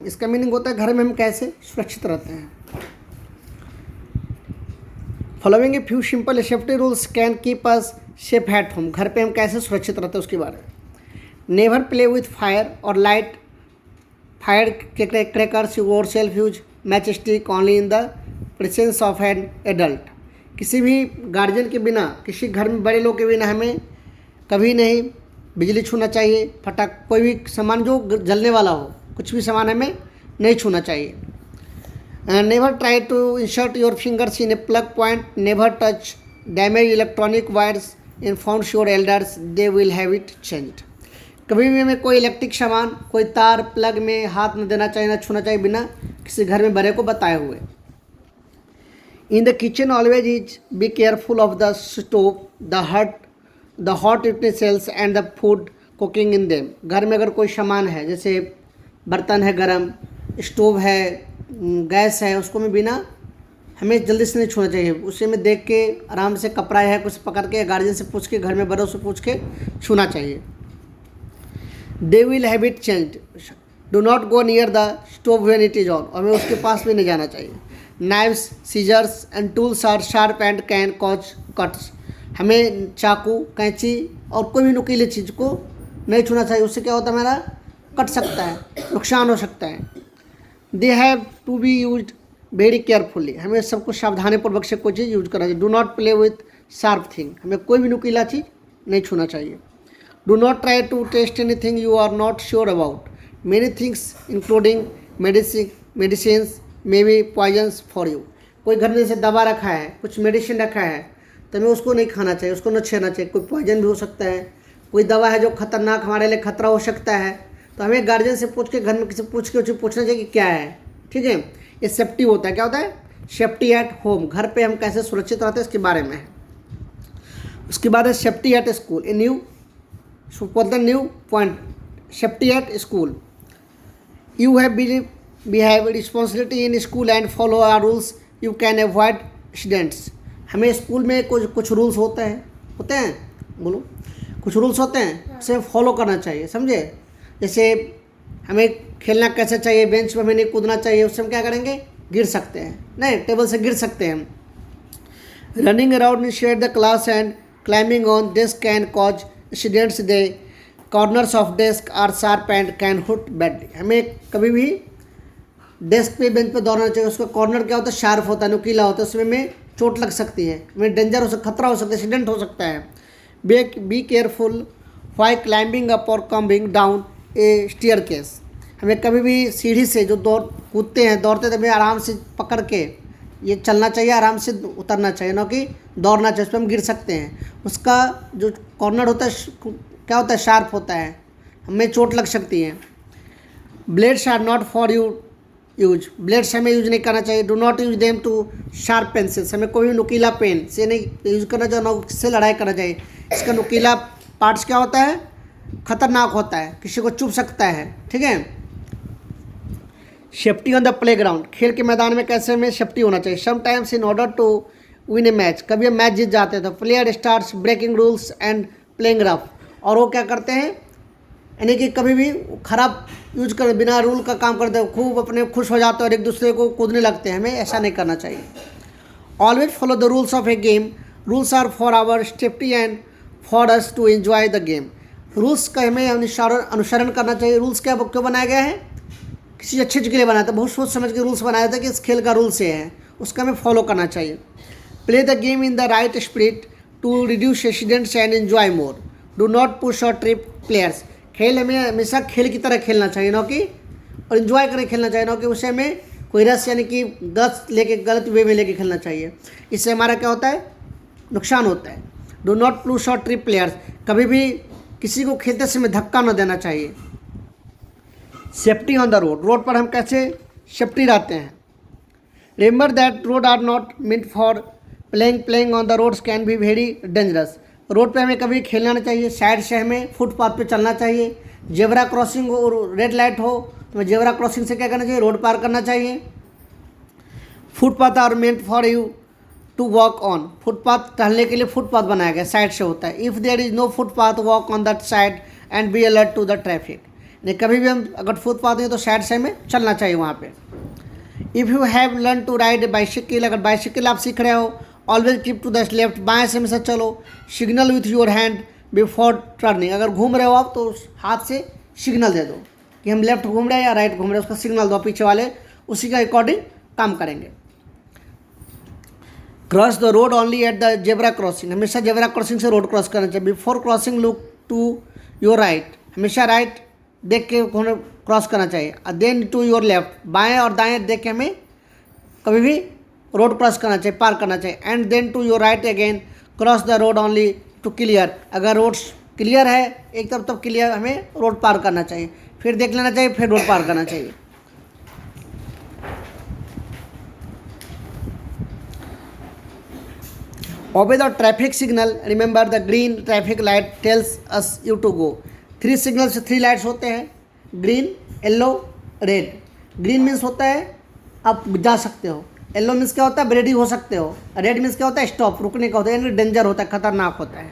इसका मीनिंग होता है घर में हम कैसे सुरक्षित रहते हैं। Following a few simple safety rules can keep us safe at home. घर पे हम कैसे सुरक्षित रहते हैं उसके बारे में। नेवर प्ले विथ फायर और light fire crackers your self use match stick only in the presence of an adult. किसी भी गार्जियन के बिना, किसी घर में बड़े लोग के बिना हमें कभी नहीं बिजली छूना चाहिए। फटाक कोई भी सामान जो जलने वाला हो, कुछ भी सामान हमें नहीं छूना चाहिए। Never try to insert your fingers in a plug point. Never touch damage electronic wires. Informs your elders they will have it changed. कभी भी हमें कोई इलेक्ट्रिक सामान, कोई तार प्लग में हाथ न देना चाहिए, ना छूना चाहिए बिना किसी घर में बड़े को बताए हुए। In the kitchen always is be careful of the stove, the hot utensils and the food cooking in them. घर में अगर कोई सामान है, जैसे बर्तन है गरम, स्टोव है, गैस है, उसको में बिना हमें जल्दी से नहीं छूना चाहिए। उसे में देख के आराम से कपड़ा है कुछ पकड़ के गार्जियन से पूछ के, घर में बड़ों से पूछ के छूना चाहिए। They will have it changed. Do not go near the stove when it is on. हमें उसके पास भी नहीं जाना चाहिए। Knives, scissors and tools are sharp and can cause cuts. हमें चाकू, कैंची और कोई भी नुकीली चीज़ को नहीं छूना चाहिए। उससे क्या होता है, हमारा कट सकता है, नुकसान हो सकता है। They have to be use very carefully. हमें सब कुछ सावधानीपूर्वक से कोई चीज़ यूज करना चाहिए। Do not play with sharp thing. हमें कोई भी नुकीला चीज़ नहीं छूना चाहिए। Do not try to test anything you are not sure about. Many things including medicine may be poisons for you. कोई घर में जैसे दवा रखा है, कुछ मेडिसिन रखा है, तो हमें उसको नहीं खाना चाहिए, उसको न छेना चाहिए। कोई पॉइजन भी हो सकता है, कोई दवा है जो खतरनाक हमारे लिए खतरा हो सकता है, तो हमें गार्जियन से पूछ के, घर में किसी पूछ के उसे पूछना चाहिए कि क्या है। ठीक है, ये सेफ्टी होता है। क्या होता है? Safety at home. घर पे हम कैसे सुरक्षित रहते हैं इसके बारे में है। उसके बाद है safety at school. A new new point, safety at school. You have we have responsibility in school and follow our rules. You can avoid accidents. हमें स्कूल में कुछ रूल्स होते हैं बोलो, कुछ रूल्स होते हैं, उसे फॉलो करना चाहिए, समझे। जैसे हमें खेलना कैसे चाहिए, बेंच पर हमें नहीं कूदना चाहिए, उससे हम क्या करेंगे, गिर सकते हैं, नहीं टेबल से गिर सकते हैं हम। Running around in the class and climbing on desk can cause accidents. The corners of desk are sharp and can hurt badly. हमें कभी भी डेस्क पे, बेंच पे दौड़ना चाहिए। उसका कॉर्नर क्या होता है, शार्प होता है, नुकीला होता है, उसमें हमें चोट लग सकती है, हमें डेंजर हो सकता, खतरा हो सकता है, एक्सीडेंट हो सकता है। Be careful while climbing up और कमिंग डाउन ए स्टेयरकेस। हमें कभी भी सीढ़ी से जो कूदते हैं, दौड़ते तो हमें आराम से पकड़ के ये चलना चाहिए, आराम से उतरना चाहिए, ना कि दौड़ना चाहिए, उस पर हम गिर सकते हैं। उसका जो कॉर्नर होता है क्या होता है, शार्प होता है, हमें चोट लग सकती है। Blades are not for use. Blades हमें यूज नहीं करना चाहिए। Do not use them to sharp pencils. हमें कोई भी नुकीला पेन से नहीं यूज करना चाहिए, ना उससे लड़ाई करना चाहिए। इसका नुकीला पार्ट्स क्या होता है, खतरनाक होता है, किसी को चुभ सकता है। ठीक है। Safety on the playground. खेल के मैदान में कैसे हमें सेफ्टी होना चाहिए। Sometimes in order to win a match, कभी हम मैच जीत जाते हैं तो player starts breaking rules and playing rough. और वो क्या करते हैं, यानी कि कभी भी खराब यूज कर, बिना रूल का काम करते हैं, खूब अपने खुश हो जाते हैं और एक दूसरे को कूदने लगते हैं। हमें ऐसा नहीं करना चाहिए। Always follow the rules of a game. Rules are for our safety and for us to enjoy the game. Rules का हमें अनुसरण करना चाहिए। रूल्स क्या क्यों बनाया गया है, किसी अच्छे चीज़ के लिए बनाया था, बहुत सोच समझ के रूल्स बनाया था कि इस खेल का रूल्स ये है, उसका हमें फॉलो करना चाहिए। Play the game in the right spirit to reduce accidents and enjoy more. Do not push or trip players. खेल हमें हमेशा खेल की तरह खेलना चाहिए, ना कि और इन्जॉय करके खेलना चाहिए, ना कि उसे हमें कोई रस यानी कि गलत वे में लेके खेलना चाहिए। इससे हमारा क्या होता है, नुकसान होता है। Do not push or trip players. कभी भी किसी को खेलते समय धक्का न देना चाहिए। Safety on the road. Road पर हम कैसे सेफ्टी रहते हैं। Remember that road are not meant for playing on the roads can be very dangerous. Road पे हमें कभी खेलना नहीं चाहिए। साइड से हमें फुटपाथ पे चलना चाहिए। जेब्रा क्रॉसिंग हो, रेड लाइट हो, तो जेब्रा क्रॉसिंग से क्या करना चाहिए, रोड पार करना चाहिए। Footpath are meant for you to walk on. Footpath टहलने के लिए फुटपाथ बनाया गया, साइड से होता है। If there is no footpath walk on that side and be alert to the traffic. नहीं, कभी भी हम अगर फुटपाथ है तो साइड से हमें चलना चाहिए वहाँ पे। If you have learn to ride a bicycle, अगर बाइसिकल आप सीख रहे हो, always keep to the left, बाएं से हमेशा चलो। Signal with your hand before turning, अगर घूम रहे हो आप तो हाथ से सिग्नल दे दो कि हम लेफ्ट घूम रहे हैं या राइट घूम रहे हैं, उसका सिग्नल दो, पीछे वाले उसी का अकॉर्डिंग काम करेंगे। Cross the road only at the zebra crossing, हमेशा जेब्रा क्रॉसिंग से रोड क्रॉस करना चाहिए। Before crossing look to your right, हमेशा राइट देख के क्रॉस करना चाहिए। देन टू योर लेफ्ट, बाएं और दाएं देख के हमें कभी भी रोड क्रॉस करना चाहिए, पार करना चाहिए। And then to your right again, cross the road only to clear, अगर रोड क्लियर है एक तरफ तब क्लियर हमें रोड पार करना चाहिए, फिर देख लेना चाहिए, फिर रोड पार करना चाहिए। Obey the traffic signal. Remember the green traffic light tells us you to go. 3 signals, 3 lights होते हैं, green, yellow, red. Green means होता है आप जा सकते हो, येलो मीन्स क्या होता है रेडी हो सकते हो, रेड मीन्स क्या होता है स्टॉप, रुकने का होता है, यानी डेंजर होता है, खतरनाक होता है।